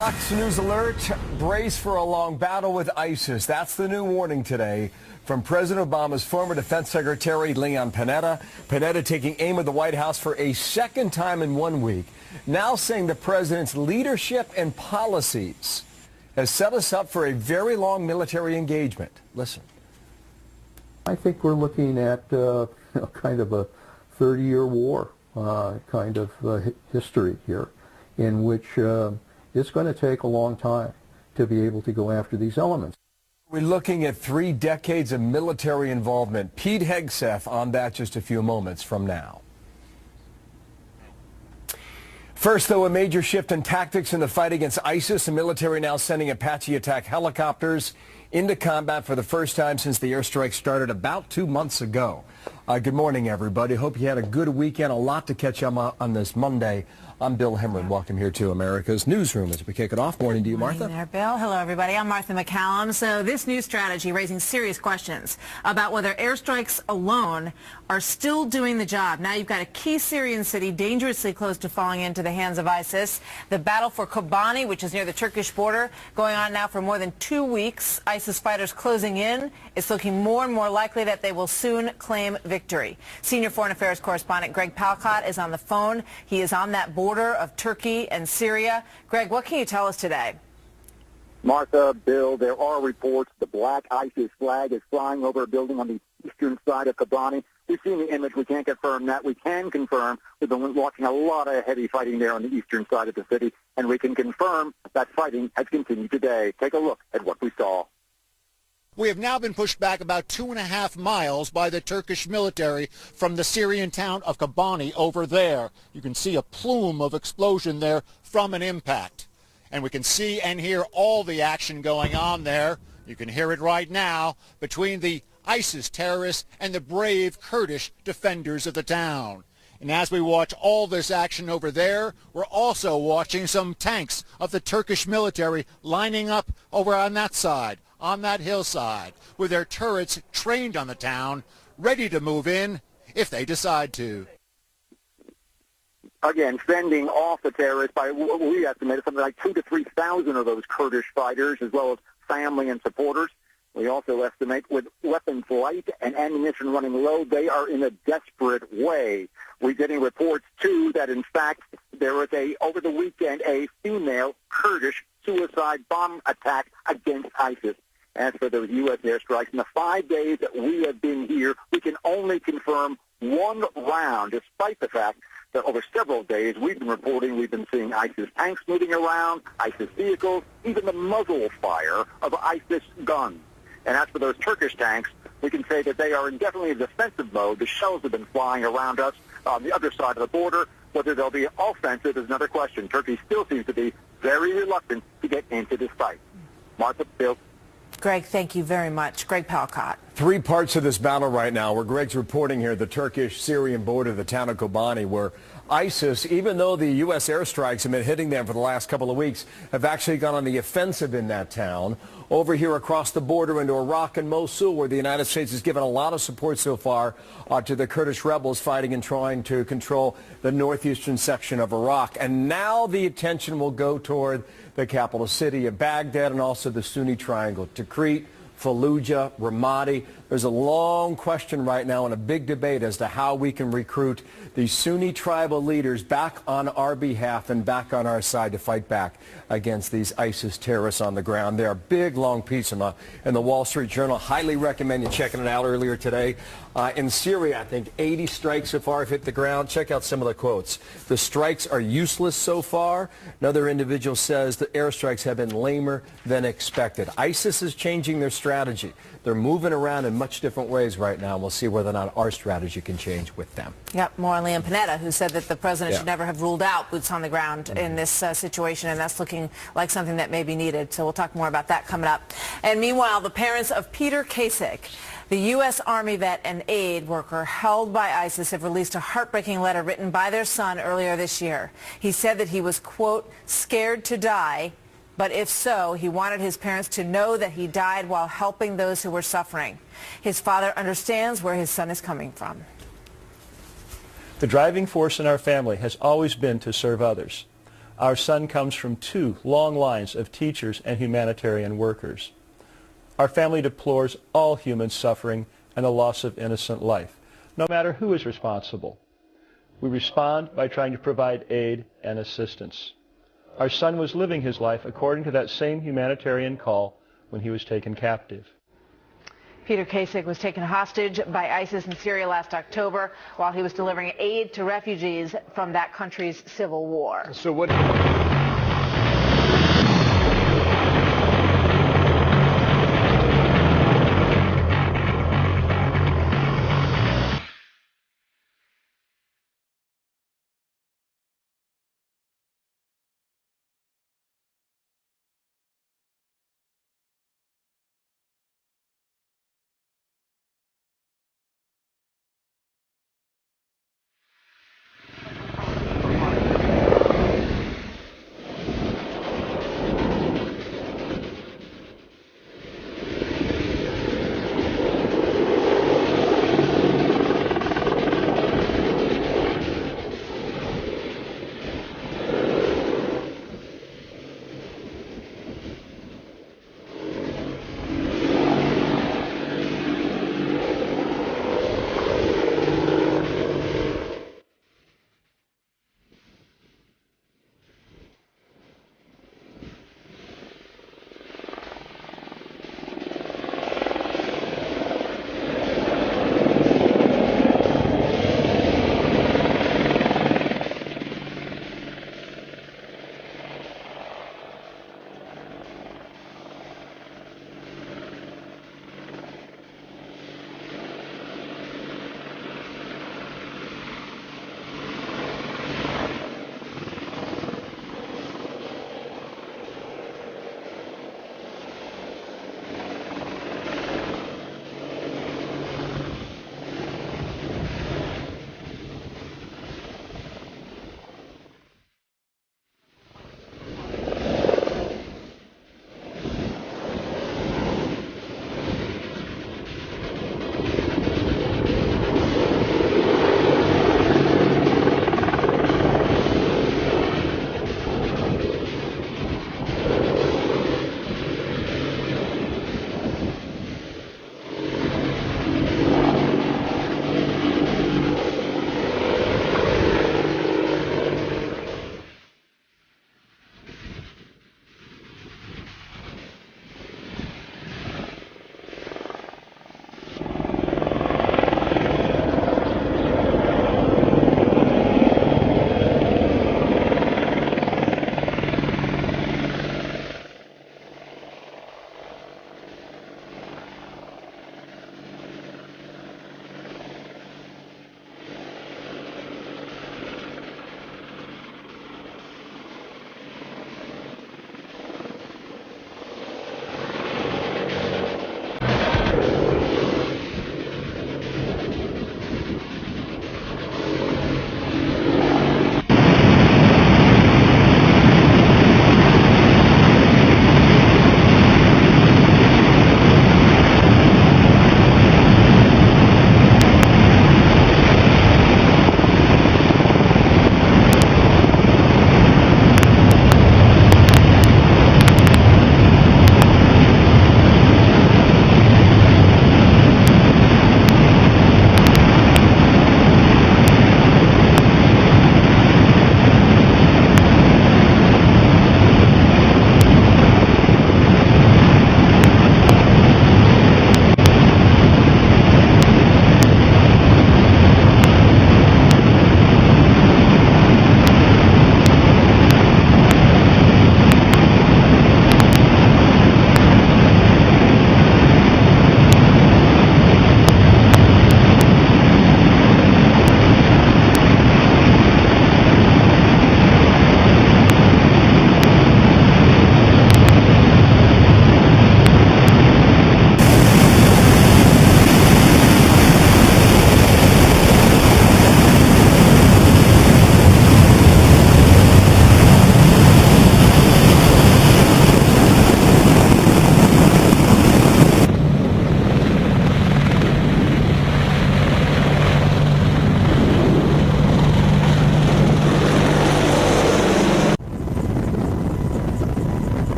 Fox News alert, brace for a long battle with ISIS. That's the new warning today from President Obama's former Defense Secretary Leon Panetta. Panetta taking aim at the White House for a second time in 1 week, now saying the president's leadership and policies has set us up for a very long military engagement. Listen. I think we're looking at kind of a 30-year war kind of history here in which it's going to take a long time to be able to go after these elements. We're looking at 3 decades of military involvement. Pete Hegseth on that just a few moments from now. First, though, a major shift in tactics in the fight against ISIS. The military now sending Apache attack helicopters into combat for the first time since the airstrike started about 2 months ago. Good morning, everybody. Hope you had a good weekend. A lot to catch up on this Monday. I'm Bill Hemmerman. Welcome here to America's Newsroom as we kick it off. Morning to you, Martha. Morning there, Bill. Hello, everybody. I'm Martha McCallum. So this new strategy raising serious questions about whether airstrikes alone are still doing the job. Now you've got a key Syrian city dangerously close to falling into the hands of ISIS. The battle for Kobani, which is near the Turkish border, going on now for more than 2 weeks. ISIS fighters closing in. It's looking more and more likely that they will soon claim victory. Senior Foreign Affairs correspondent Greg Palcott is on the phone. He is on that border of Turkey and Syria. Greg, what can you tell us today? Martha, Bill, there are reports the black ISIS flag is flying over a building on the eastern side of Kobani. We've seen the image. We can't confirm that. We can confirm we've been watching a lot of heavy fighting there on the eastern side of the city, and we can confirm that fighting has continued today. Take a look at what we saw. We have now been pushed back about 2.5 miles by the Turkish military from the Syrian town of Kobani over there. You can see a plume of explosion there from an impact. And we can see and hear all the action going on there. You can hear it right now between the ISIS terrorists and the brave Kurdish defenders of the town. And as we watch all this action over there, we're also watching some tanks of the Turkish military lining up over on that side, on that hillside, with their turrets trained on the town, ready to move in if they decide to. Again, fending off the terrorists by what we estimate something like 2,000 to 3,000 of those Kurdish fighters, as well as family and supporters. We also estimate with weapons light and ammunition running low, they are in a desperate way. We're getting reports, too, that, in fact, there was over the weekend, a female Kurdish suicide bomb attack against ISIS. As for those U.S. airstrikes, in the 5 days that we have been here, we can only confirm 1 round, despite the fact that over several days we've been seeing ISIS tanks moving around, ISIS vehicles, even the muzzle fire of ISIS guns. And as for those Turkish tanks, we can say that they are indefinitely in defensive mode. The shells have been flying around us on the other side of the border. Whether they'll be offensive is another question. Turkey still seems to be very reluctant to get into this fight. Martha, Bill. Greg, thank you very much. Greg Palcott. 3 parts of this battle right now where Greg's reporting here, the Turkish-Syrian border, the town of Kobani, where ISIS, even though the U.S. airstrikes have been hitting them for the last couple of weeks, have actually gone on the offensive in that town. Over here across the border into Iraq and Mosul, where the United States has given a lot of support so far to the Kurdish rebels fighting and trying to control the northeastern section of Iraq. And now the attention will go toward the capital city of Baghdad and also the Sunni Triangle, Tikrit, Fallujah, Ramadi. There's a long question right now and a big debate as to how we can recruit the Sunni tribal leaders back on our behalf and back on our side to fight back against these ISIS terrorists on the ground. They're a big, long piece in the Wall Street Journal. Highly recommend you checking it out earlier today. In Syria, I think 80 strikes so far have hit the ground. Check out some of the quotes. The strikes are useless so far. Another individual says the airstrikes have been lamer than expected. ISIS is changing their strategy. They're moving around in much different ways right now, and we'll see whether or not our strategy can change with them. Yep, more on Leon Panetta, who said that the president should never have ruled out boots on the ground in this situation, and that's looking like something that may be needed. So we'll talk more about that coming up. And meanwhile, the parents of Peter Kasich, the U.S. Army vet and aid worker held by ISIS, have released a heartbreaking letter written by their son earlier this year. He said that he was, quote, scared to die, but if so, he wanted his parents to know that he died while helping those who were suffering. His father understands where his son is coming from. The driving force in our family has always been to serve others. Our son comes from 2 long lines of teachers and humanitarian workers. Our family deplores all human suffering and the loss of innocent life, no matter who is responsible. We respond by trying to provide aid and assistance. Our son was living his life according to that same humanitarian call when he was taken captive. Peter Kasich was taken hostage by ISIS in Syria last October while he was delivering aid to refugees from that country's civil war. So what?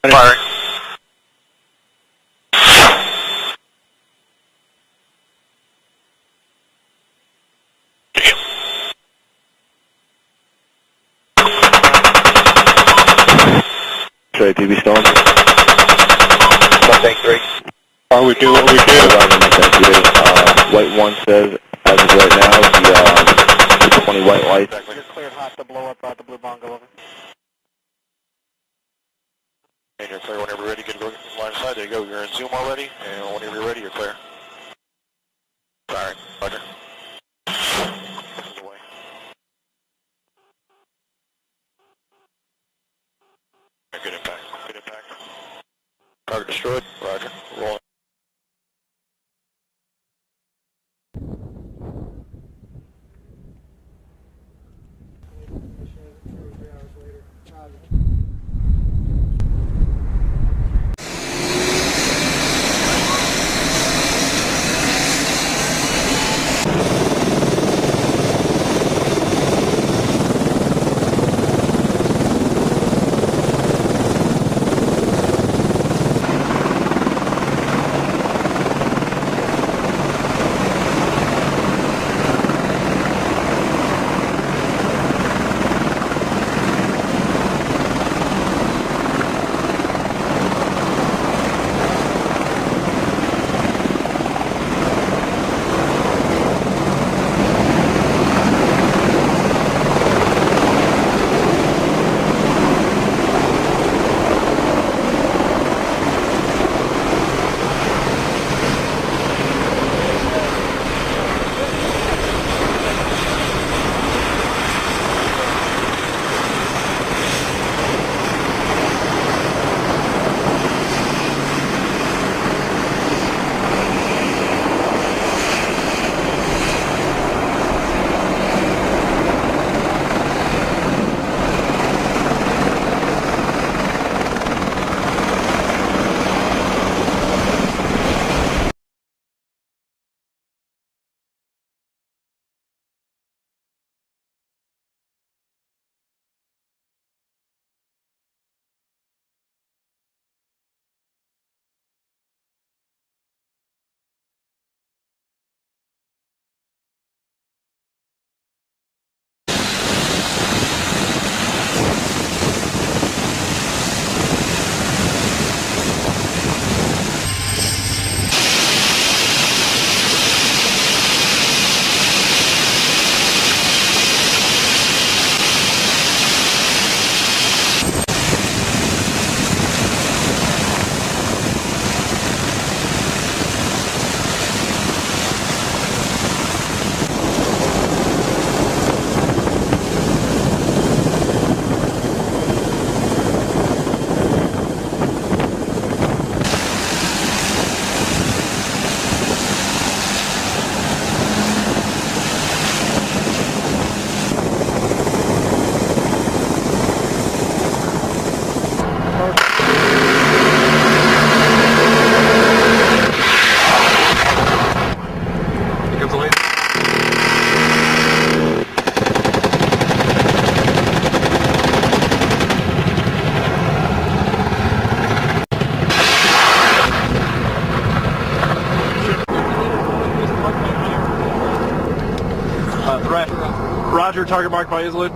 Firing. Sorry, PB Storm. Mustang 3. We do what we do. White 1 says, as of right now, the 20 white lights. You're cleared hot to blow up the blue bongo, over. And you're clear whenever you're ready. Get line of sight. There you go. You're in zoom already. And whenever you're ready, you're clear. Sorry. Roger. This is away. Good impact. Good impact. Target destroyed. Roger. Rolling. Roger, target marked by Islip.